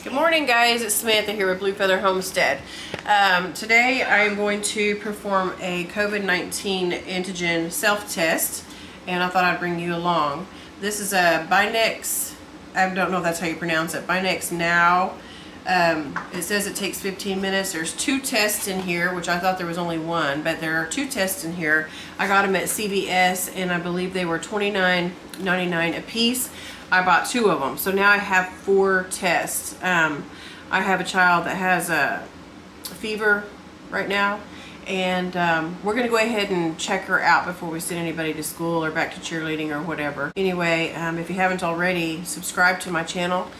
Good morning, guys. It's Samantha here with Blue Feather Homestead. Today I'm going to perform a COVID-19 antigen self-test, and I thought I'd bring you along. This is a Binax, I don't know if that's how you pronounce it, BinaxNow. It says it takes 15 minutes. There's two tests in here, which I thought there was only one, but there are two tests in here. I got them at CVS, and I believe they were $29.99 a piece. I bought two of them, so now I have 4 tests. I have a child that has a fever right now, and we're going to go ahead and check her out before we send anybody to school or back to cheerleading or whatever. Anyway, if you haven't already subscribed to my channel,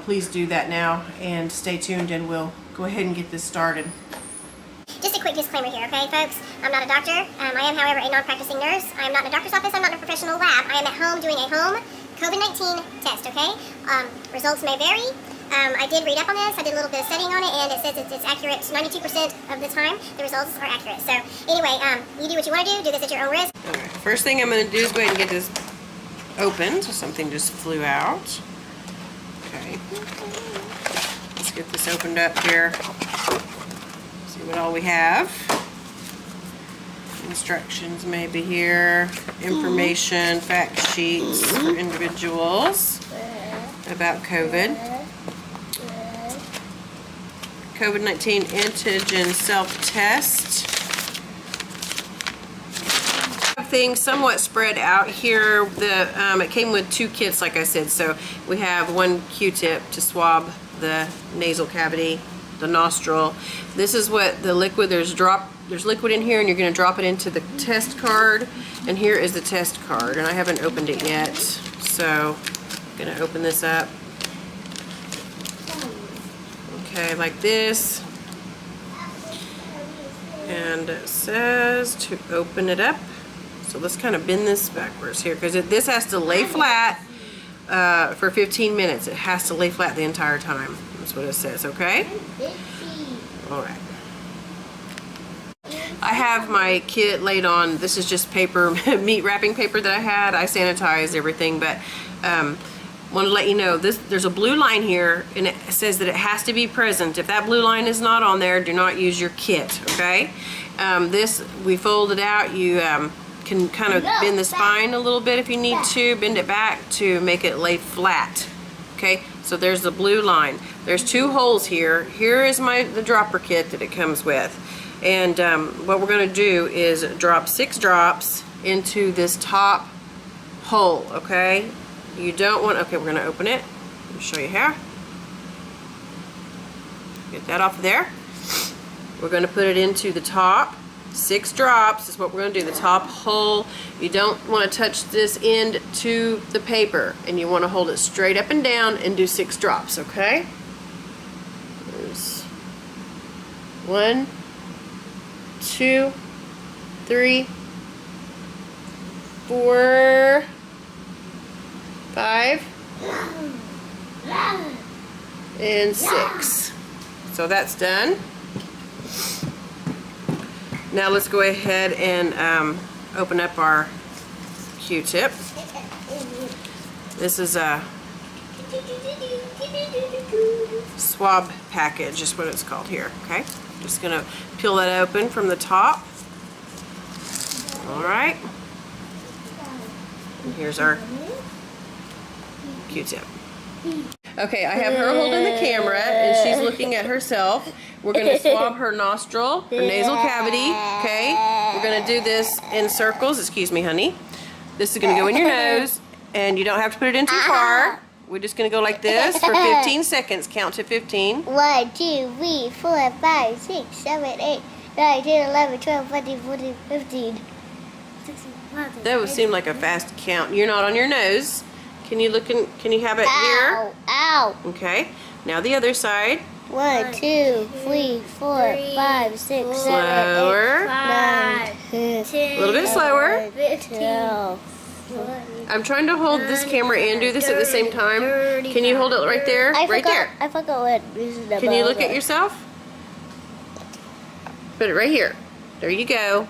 please do that now and stay tuned, and we'll go ahead and get this started. Just a quick disclaimer here, okay, folks? I'm not a doctor. I am, however, a non-practicing nurse. I am not in a doctor's office. I'm not in a professional lab. I am at home doing a home COVID-19 test, okay? Results may vary. I did read up on this. I did a little bit of studying on it, and it says it's accurate 92% of the time. The results are accurate. So, anyway, you do what you want to do. Do this at your own risk. Alright, first thing I'm going to do is go ahead and get this opened. So something just flew out. Okay. Let's get this opened up here. See what all we have. Instructions maybe here, information, fact sheets for individuals about COVID-19 antigen self-test. Things somewhat spread out here. It came with 2 kits, like I said, so we have 1 Q-tip to swab the nasal cavity, the nostril. This is what the liquid, there's liquid in here, and you're going to drop it into the test card, and here is the test card, and I haven't opened it yet, so I'm going to open this up. Okay, like this, and it says to open it up. So let's kind of bend this backwards here, because this has to lay flat for 15 minutes. It has to lay flat the entire time. That's what it says, okay? Alright. I have my kit laid on. This is just paper, meat wrapping paper that I had. I sanitized everything, but want to let you know, there's a blue line here, and it says that it has to be present. If that blue line is not on there, do not use your kit, okay? This, we fold it out. You can kind of bend the spine a little bit if you need to, bend it back to make it lay flat, okay? So there's the blue line. There's 2 holes here. Here is the dropper kit that it comes with. And what we're going to do is drop 6 drops into this top hole, okay? You don't want, okay, we're going to open it. Let me show you here. Get that off of there. We're going to put it into the top. 6 drops is what we're going to do, the top hole. You don't want to touch this end to the paper, and you want to hold it straight up and down and do 6 drops, okay? There's 1, 2, 3, 4, 5, and 6. So that's done. Now let's go ahead and open up our Q-tip. This is a swab package, is what it's called here, okay? Just gonna peel that open from the top. Alright. And here's our Q-tip. Okay, I have her holding the camera, and she's looking at herself. We're going to swab her nostril, her nasal cavity, okay? We're going to do this in circles. Excuse me, honey. This is going to go in your nose, and you don't have to put it in too far. We're just going to go like this for 15 seconds. Count to 15. 1, 2, 3, 4, 5, 6, 7, 8, 9, 10, 11, 12, 13, 14, 15, 16, 17. That would seem like a fast count. You're not on your nose. Can you look in, can you have it here? Ow. Okay. Now the other side. 1, 2, 3, 4, 5, 6, 7, 8, 9, 10. A little bit slower. 12. I'm trying to hold this camera and do this at the same time. Can you hold it right there? Right there. I forgot what this is. Can you look at yourself? Put it right here. There you go.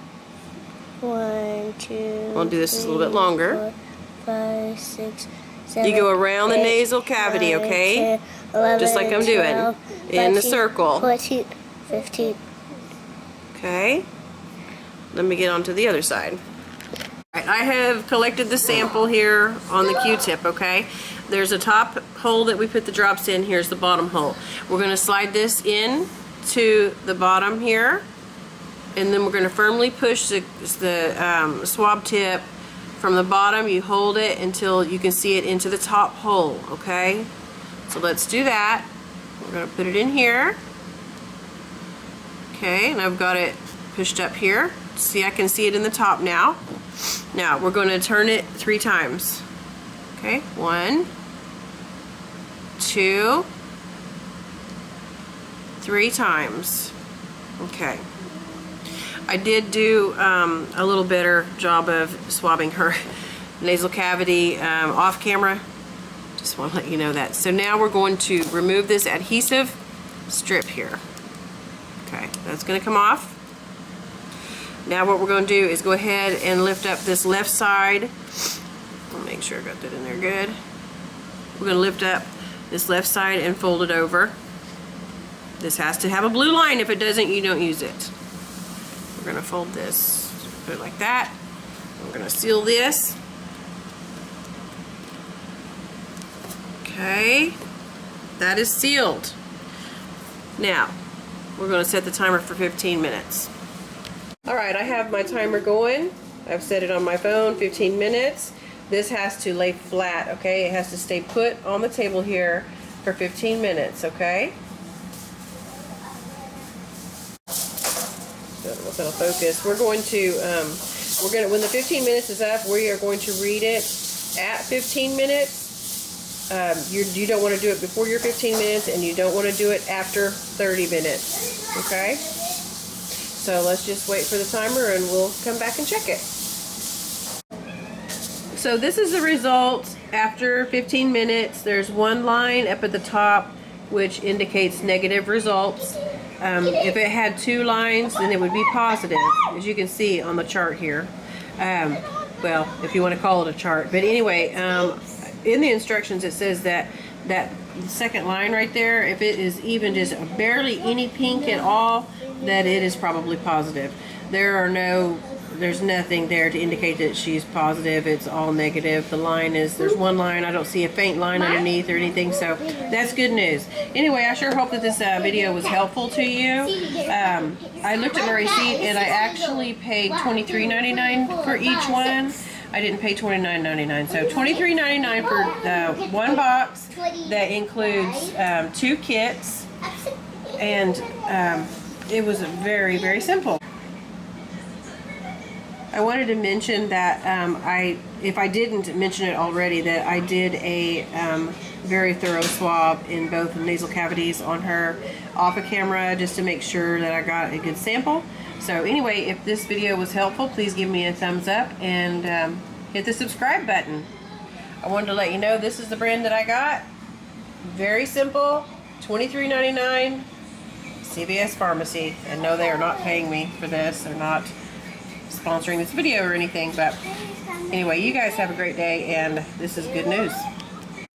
1, 2. We'll do this a little bit longer. 4, 5, 6, You go around the nasal cavity, okay? 11, just like I'm doing 12, in the 13, circle. 14, 15. Okay, let me get on to the other side. Alright, I have collected the sample here on the Q-tip, okay? There's a top hole that we put the drops in. Here's the bottom hole. We're going to slide this in to the bottom here, and then we're going to firmly push the swab tip from the bottom. You hold it until you can see it into the top hole, okay? So let's do that. We're going to put it in here. Okay, and I've got it pushed up here. See, I can see it in the top now. Now, we're going to turn it 3 times. Okay, 1, 2, 3 times. Okay. I did do a little better job of swabbing her nasal cavity off camera. Just want to let you know that. So now we're going to remove this adhesive strip here. Okay, that's going to come off. Now what we're going to do is go ahead and lift up this left side. I'll make sure I got that in there good. We're going to lift up this left side and fold it over. This has to have a blue line. If it doesn't, you don't use it. We're going to fold this, put it like that. We're going to seal this. Okay, that is sealed. Now, we're going to set the timer for 15 minutes. Alright, I have my timer going. I've set it on my phone, 15 minutes. This has to lay flat, okay? It has to stay put on the table here for 15 minutes, okay? So I don't know if that'll focus. We're going to, when the 15 minutes is up, we are going to read it at 15 minutes. You don't want to do it before your 15 minutes, and you don't want to do it after 30 minutes, okay? So let's just wait for the timer and we'll come back and check it. So this is the result after 15 minutes. There's one line up at the top which indicates negative results. If it had 2 lines, then it would be positive, as you can see on the chart here. Well, if you want to call it a chart. But anyway, in the instructions it says that second line right there, if it is even just barely any pink at all, that it is probably positive. There's nothing there to indicate that she's positive. It's all negative. The line is, there's one line. I don't see a faint line underneath or anything, so that's good news. Anyway, I sure hope that this video was helpful to you. I looked at my receipt and I actually paid $23.99 for each one. I didn't pay $29.99, so $23.99 for one box that includes 2 kits, and it was very, very simple. I wanted to mention that if I didn't mention it already, that I did a very thorough swab in both the nasal cavities on her off of camera, just to make sure that I got a good sample. So anyway, if this video was helpful, please give me a thumbs up and hit the subscribe button. I wanted to let you know this is the brand that I got. Very simple, $23.99, CVS Pharmacy. And no, they are not paying me for this. They're not sponsoring this video or anything, but anyway, you guys have a great day, and this is good news.